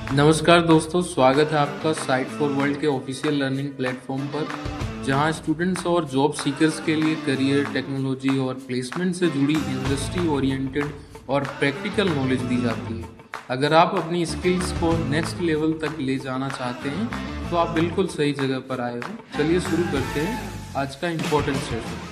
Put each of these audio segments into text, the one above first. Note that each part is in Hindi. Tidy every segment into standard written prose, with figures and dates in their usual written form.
नमस्कार दोस्तों, स्वागत है आपका साइट फॉर वर्ल्ड के ऑफिशियल लर्निंग प्लेटफॉर्म पर, जहां स्टूडेंट्स और जॉब सीकर्स के लिए करियर, टेक्नोलॉजी और प्लेसमेंट से जुड़ी इंडस्ट्री ओरिएंटेड और प्रैक्टिकल नॉलेज दी जाती है। अगर आप अपनी स्किल्स को नेक्स्ट लेवल तक ले जाना चाहते हैं तो आप बिल्कुल सही जगह पर आए हो। चलिए शुरू करते हैं आज का इम्पोर्टेंट सेशन।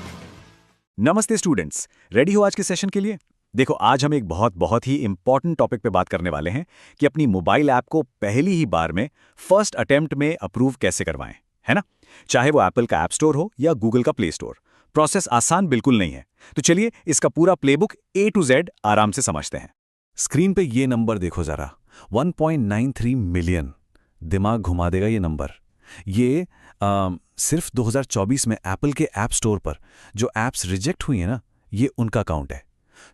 नमस्ते स्टूडेंट्स, रेडी हो आज के सेशन के लिए? देखो, आज हम एक बहुत ही इंपॉर्टेंट टॉपिक पे बात करने वाले हैं कि अपनी मोबाइल ऐप को पहली ही बार में फर्स्ट अटेम्प्ट में अप्रूव कैसे करवाएं, है ना? चाहे वो एप्पल का ऐप स्टोर हो या गूगल का प्ले स्टोर, प्रोसेस आसान बिल्कुल नहीं है। तो चलिए इसका पूरा प्लेबुक A to Z आराम से समझते हैं। स्क्रीन पे ये नंबर देखो जरा, 1.93 मिलियन। दिमाग घुमा देगा ये नंबर। ये सिर्फ 2024 में एप्पल के ऐप स्टोर पर जो ऐप्स रिजेक्ट हुई हैं ना, ये उनका काउंट है।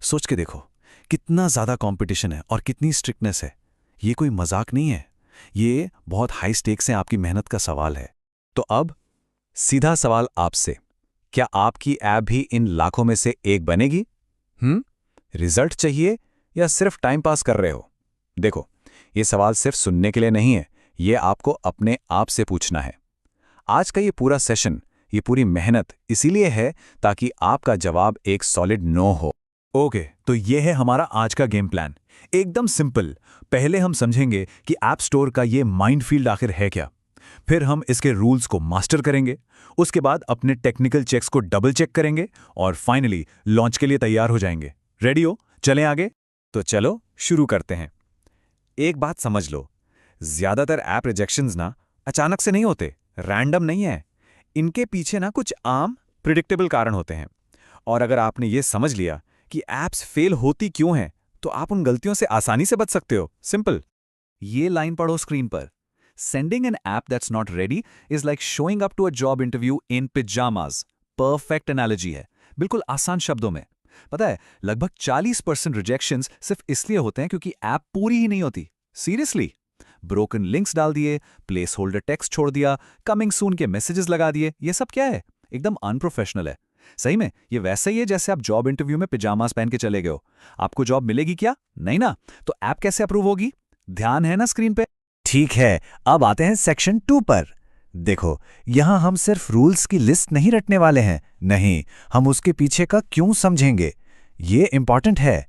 सोच के देखो कितना ज़्यादा कंपटीशन है और कितनी स्ट्रिक्टनेस है। ये कोई मजाक नहीं है, ये बहुत हाई स्टेक्स हैं, आपकी मेहनत का सवाल है। तो अब सीधा सवाल आपसे, क्या आपकी ऐप भी इन लाखों में से एक बनेगी? रिजल्ट चाहिए या सिर्फ टाइम पास कर रहे हो? देखो, ये सवाल सिर्फ सुनने के लिए नहीं है, ये आपको अपने आप से पूछना है। आज का ये पूरा सेशन, ये पूरी मेहनत इसीलिए है ताकि आपका जवाब एक सॉलिड नो हो। ओके, तो ये है हमारा आज का गेम प्लान। एकदम सिंपल। पहले हम समझेंगे कि ऐप स्टोर का ये माइनफील्ड आखिर है क्या। फिर हम इसके रूल्स को मास्टर करेंगे। उसके बाद अपने टेक्निकल चेक्स को डबल चेक करेंगे और फाइनली लॉन्च के लिए तैयार हो जाएंगे। रेडी हो? चलें आगे? तो चलो शुरू करते हैं। एक बात समझ लो, ज्यादातर ऐप रिजेक्शंस ना अचानक से नहीं होते, रैंडम नहीं है। इनके पीछे ना कुछ आम प्रिडिक्टेबल कारण होते हैं। और अगर आपने ये समझ लिया कि ऐप्स फेल होती क्यों हैं, तो आप उन गलतियों से आसानी से बच सकते हो। सिंपल। ये लाइन पढ़ो स्क्रीन पर। Sending an app that's not ready is like showing up to a job interview in pyjamas. Perfect analogy है, बिल्कुल आसान शब्दों में। पता है, लगभग 40% रिजेक्शंस सिर्फ इसलिए होते हैं क्योंकि ऐप पूरी ही नहीं होती। सीरियसली। ब्रोकन लिंक्स डाल दिए, प्लेस होल्डर टेक्स्ट छोड़ दिया, कमिंग सून के मैसेजेस लगा दिए, ये सब क्या है? एकदम अनप्रोफेशनल है। सही में ये वैसे ही है जैसे आप जॉब इंटरव्यू में पिजामास पहन के चले गए हो। आपको जॉब मिलेगी क्या? नहीं ना। तो ऐप कैसे अप्रूव होगी? ध्यान है ना स्क्रीन पे? ठीक है, अब आते हैं सेक्शन 2 पर। देखो, यहां हम सिर्फ रूल्स की लिस्ट नहीं रटने वाले हैं। नहीं, हम उसके पीछे का क्यों समझेंगे। ये इंपॉर्टेंट है।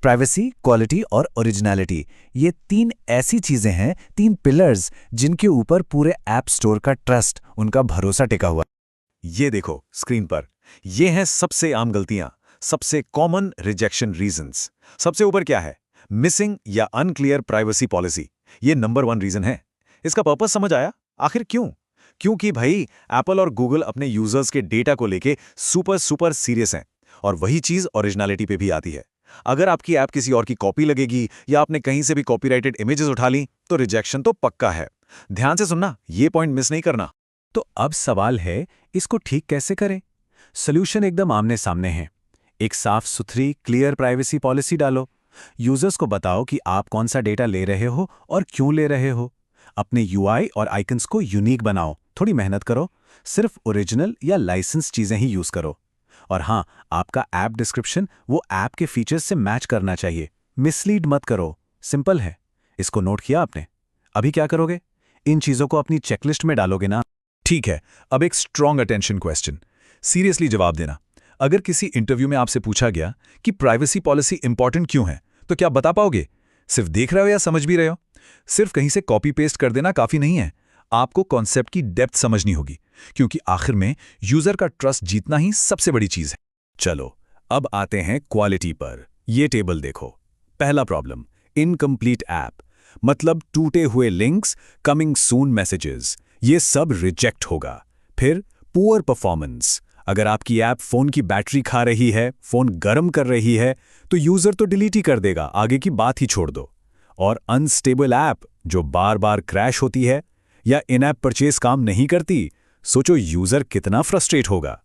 प्राइवेसी, क्वालिटी और ओरिजिनलिटी, ये 3 ऐसी चीजें हैं, 3 पिलर्स जिनके ऊपर पूरे ऐप स्टोर का ट्रस्ट, उनका भरोसा टिका हुआ। ये देखो स्क्रीन पर, ये हैं सबसे आम गलतियां, सबसे कॉमन रिजेक्शन रीजंस। सबसे ऊपर क्या है? मिसिंग या अनक्लियर प्राइवेसी पॉलिसी। ये नंबर 1 रीजन है। इसका पर्पस समझ आया? आखिर क्यों? क्योंकि भाई एप्पल और गूगल अपने यूजर्स के डेटा को लेके सुपर सीरियस हैं। और वही चीज ओरिजिनलिटी पे भी आती है। अगर आपकी ऐप किसी और की कॉपी लगेगी या आपने कहीं से भी कॉपीराइटेड इमेजेस उठा ली, तो रिजेक्शन तो पक्का है। ध्यान से सुनना, ये पॉइंट मिस नहीं करना। तो अब सवाल है, इसको ठीक कैसे करें? सॉल्यूशन एकदम आमने सामने है। एक साफ सुथरी क्लियर प्राइवेसी पॉलिसी डालो। यूजर्स को बताओ कि आप कौन सा डेटा ले रहे हो और क्यों ले रहे हो। अपने यूआई और आइकन्स को यूनिक बनाओ। थोड़ी मेहनत करो, सिर्फ ओरिजिनल या लाइसेंस चीजें ही यूज करो। और हाँ, आपका ऐप डिस्क्रिप्शन वो ऐप के फीचर्स से मैच करना चाहिए। मिसलीड मत करो। सिंपल है। इसको नोट किया आपने? अभी क्या करोगे? इन चीजों को अपनी चेकलिस्ट में डालोगे ना? ठीक है, अब एक स्ट्रॉन्ग अटेंशन क्वेश्चन। सीरियसली जवाब देना। अगर किसी इंटरव्यू में आपसे पूछा गया कि प्राइवेसी पॉलिसी इंपॉर्टेंट क्यों है, तो क्या बता पाओगे? सिर्फ देख रहे हो या समझ भी रहे हो? सिर्फ कहीं से कॉपी पेस्ट कर देना काफी नहीं है। आपको कॉन्सेप्ट की डेप्थ समझनी होगी, क्योंकि आखिर में यूजर का ट्रस्ट जीतना ही सबसे बड़ी चीज है। चलो, अब आते हैं क्वालिटी पर। ये टेबल देखो। पहला प्रॉब्लम, इनकम्प्लीट ऐप, मतलब टूटे हुए लिंक्स, कमिंग सून मैसेजेस, ये सब रिजेक्ट होगा। फिर पुअर परफॉर्मेंस। अगर आपकी ऐप फोन की बैटरी खा रही है, फोन गर्म कर रही है, तो यूजर तो डिलीट ही कर देगा, आगे की बात ही छोड़ दो। और अनस्टेबल ऐप जो बार बार क्रैश होती है या इन ऐप परचेज काम नहीं करती, सोचो यूजर कितना फ्रस्ट्रेट होगा।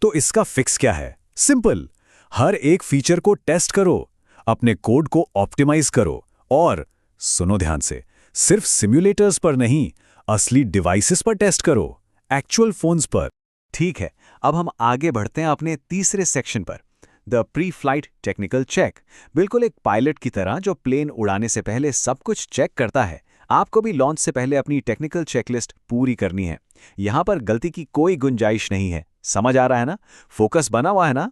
तो इसका फिक्स क्या है? सिंपल। हर एक फीचर को टेस्ट करो, अपने कोड को ऑप्टिमाइज करो और सुनो ध्यान से, सिर्फ सिम्युलेटर्स पर नहीं, असली डिवाइसेस पर टेस्ट करो, एक्चुअल फोन्स पर। ठीक है, अब हम आगे बढ़ते हैं अपने तीसरे सेक्शन पर, the pre flight technical check. बिल्कुल एक पायलट की तरह जो प्लेन उड़ाने से पहले सब कुछ चेक करता है। आपको भी लॉन्च से पहले अपनी टेक्निकल चेकलिस्ट पूरी करनी है। यहां पर गलती की कोई गुंजाइश नहीं है। समझ आ रहा है ना? फोकस बना हुआ है ना?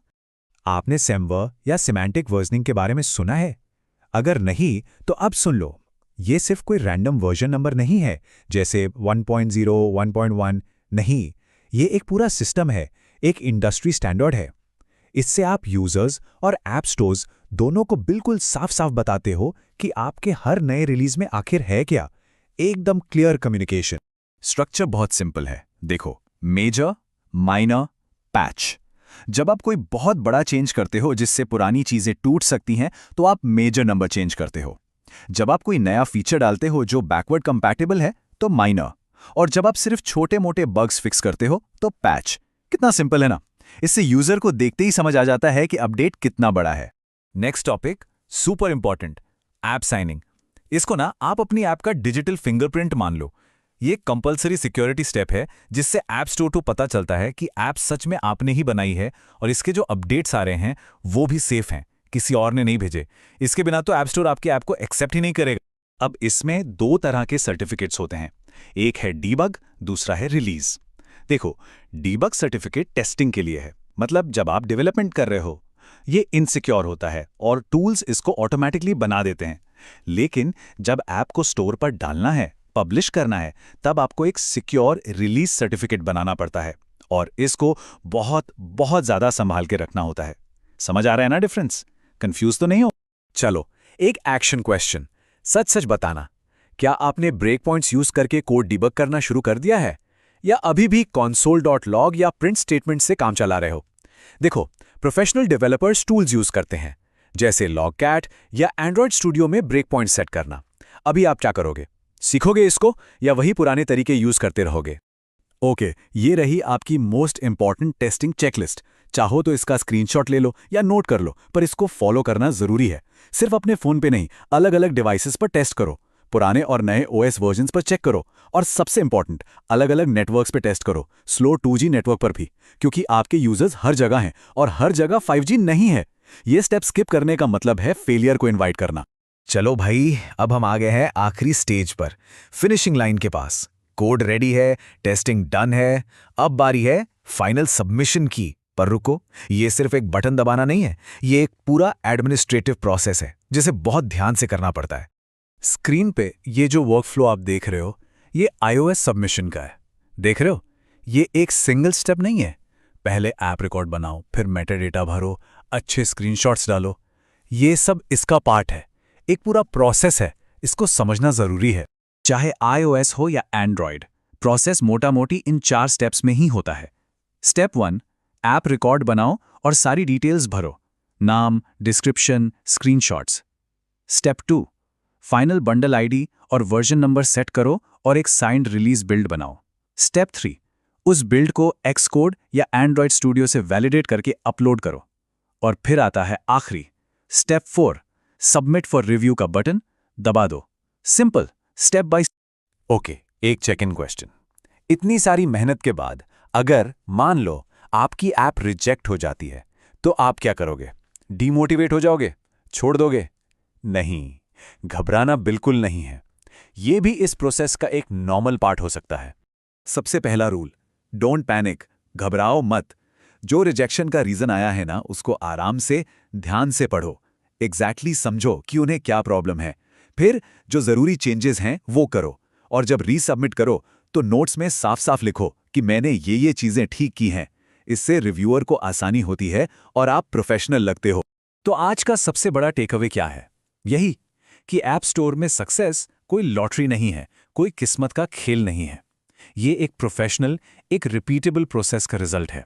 आपने सेमवर या सिमेंटिक वर्जनिंग के बारे में सुना है? अगर नहीं तो अब सुन लो। ये सिर्फ कोई रैंडम वर्जन नंबर नहीं है, जैसे 1.0, 1.1 नहीं। ये एक पूरा सिस्टम है, एक इंडस्ट्री स्टैंडर्ड है। इससे आप यूजर्स और ऐप स्टोर्स दोनों को बिल्कुल साफ साफ बताते हो कि आपके हर नए रिलीज में आखिर है क्या। एकदम क्लियर कम्युनिकेशन। स्ट्रक्चर बहुत सिंपल है। देखो, मेजर, माइनर, पैच। जब आप कोई बहुत बड़ा चेंज करते हो जिससे पुरानी चीजें टूट सकती हैं, तो आप मेजर नंबर चेंज करते हो। जब आप कोई नया फीचर डालते हो जो बैकवर्ड कंपैटिबल है, तो माइनर। और जब आप सिर्फ छोटे मोटे बग्स फिक्स करते हो, तो पैच। कितना सिंपल है ना? इससे यूजर को देखते ही समझ आ जाता है कि अपडेट कितना बड़ा है। Next topic, super important, app signing. इसको ना आप अपनी ऐप का डिजिटल फिंगरप्रिंट मान लो। ये कंपलसरी सिक्योरिटी स्टेप है जिससे ऐप स्टोर को पता चलता है कि ऐप सच में आपने ही बनाई है और इसके जो अपडेट्स आ रहे हैं वो भी सेफ हैं, किसी और ने नहीं भेजे। इसके बिना तो ऐप स्टोर आपकी ऐप को एक्सेप्ट ही नहीं करेगा। अब इसमें 2 तरह के सर्टिफिकेट्स होते हैं, एक है डीबग, दूसरा है रिलीज। देखो, डीबग सर्टिफिकेट टेस्टिंग के लिए है, मतलब जब आप डेवलपमेंट कर रहे हो। ये इनसिक्योर होता है और टूल्स इसको ऑटोमेटिकली बना देते हैं। लेकिन जब ऐप को स्टोर पर डालना है, पब्लिश करना है, तब आपको एक सिक्योर रिलीज सर्टिफिकेट बनाना पड़ता है और इसको बहुत बहुत ज्यादा संभाल के रखना होता है। समझ आ रहा है ना डिफरेंस? कंफ्यूज तो नहीं हो? चलो, एक एक्शन क्वेश्चन, सच सच बताना, क्या आपने ब्रेक पॉइंट्स यूज करके कोड डिबग करना शुरू कर दिया है या अभी भी console.log या प्रिंट स्टेटमेंट से काम चला रहे हो? देखो, प्रोफेशनल डेवलपर्स टूल्स यूज करते हैं, जैसे लॉगकैट या एंड्रॉयड स्टूडियो में ब्रेक पॉइंट सेट करना। अभी आप क्या करोगे? सीखोगे इसको या वही पुराने तरीके यूज करते रहोगे? ओके, ये रही आपकी मोस्ट इंपॉर्टेंट टेस्टिंग चेकलिस्ट। चाहो तो इसका स्क्रीनशॉट ले लो या नोट कर लो, पर इसको फॉलो करना जरूरी है। सिर्फ अपने फोन पे नहीं, अलग अलग डिवाइसेस पर टेस्ट करो। पुराने और नए ओएस वर्जन्स पर चेक करो और सबसे इंपॉर्टेंट, अलग अलग नेटवर्क्स पे टेस्ट करो, स्लो 2G नेटवर्क पर भी, क्योंकि आपके यूजर्स हर जगह हैं और हर जगह 5G नहीं है। ये स्टेप स्किप करने का मतलब है फेलियर को इनवाइट करना। चलो भाई, अब हम आ गए हैं आखिरी स्टेज पर, फिनिशिंग लाइन के पास। कोड रेडी है, टेस्टिंग डन है, अब बारी है फाइनल सबमिशन की। पर रुको, ये सिर्फ एक बटन दबाना नहीं है, ये एक पूरा एडमिनिस्ट्रेटिव प्रोसेस है जिसे बहुत ध्यान से करना पड़ता है। स्क्रीन पे ये जो वर्कफ्लो आप देख रहे हो, ये iOS सबमिशन का है। देख रहे हो? ये एक सिंगल स्टेप नहीं है। पहले ऐप रिकॉर्ड बनाओ, फिर मेटाडेटा भरो, अच्छे स्क्रीनशॉट्स डालो। ये सब इसका पार्ट है, एक पूरा प्रोसेस है। इसको समझना जरूरी है। चाहे iOS हो या एंड्रॉयड, प्रोसेस मोटा मोटी इन 4 स्टेप्स में ही होता है। स्टेप 1, ऐप रिकॉर्ड बनाओ और सारी डिटेल्स भरो, नाम, description, screenshots. Step 2, final bundle ID और वर्जन नंबर सेट करो और एक साइंड रिलीज बिल्ड बनाओ। स्टेप 3, उस बिल्ड को एक्सकोड या एंड्रॉयड स्टूडियो से वैलिडेट करके अपलोड करो। और फिर आता है आखिरी, स्टेप 4, सबमिट फॉर रिव्यू का बटन दबा दो। Simple, step by. ओके, एक चेक इन क्वेश्चन। इतनी सारी मेहनत के बाद अगर मान लो आपकी ऐप रिजेक्ट हो जाती है, तो आप क्या करोगे? डीमोटिवेट हो जाओगे? छोड़ दोगे? नहीं, घबराना बिल्कुल नहीं है। यह भी इस प्रोसेस का एक नॉर्मल पार्ट हो सकता है। सबसे पहला रूल, डोंट पैनिक, घबराओ मत। जो रिजेक्शन का रीजन आया है ना, उसको आराम से, ध्यान से पढ़ो, एग्जैक्टली समझो कि उन्हें क्या प्रॉब्लम है। फिर जो जरूरी चेंजेस हैं वो करो, और जब रीसबमिट करो तो नोट्स में साफ साफ लिखो कि मैंने ये चीजें ठीक की हैं। इससे रिव्यूअर को आसानी होती है और आप प्रोफेशनल लगते हो। तो आज का सबसे बड़ा टेकअवे क्या है? यही कि ऐप स्टोर में सक्सेस कोई लॉटरी नहीं है, कोई किस्मत का खेल नहीं है। ये एक प्रोफेशनल, एक रिपीटेबल प्रोसेस का रिजल्ट है।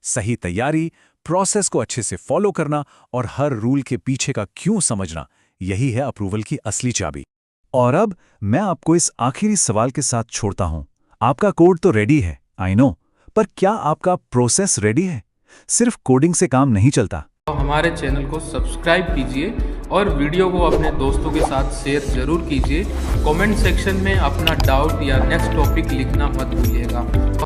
सही तैयारी, प्रोसेस को अच्छे से फॉलो करना और हर रूल के पीछे का क्यों समझना, यही है अप्रूवल की असली चाबी। और अब मैं आपको इस आखिरी सवाल के साथ छोड़ता हूं। आपका कोड तो रेडी है, आई नो, पर क्या आपका प्रोसेस रेडी है? सिर्फ कोडिंग से काम नहीं चलता। तो हमारे चैनल को सब्सक्राइब कीजिए और वीडियो को अपने दोस्तों के साथ शेयर जरूर कीजिए। कमेंट सेक्शन में अपना डाउट या नेक्स्ट टॉपिक लिखना मत भूलिएगा।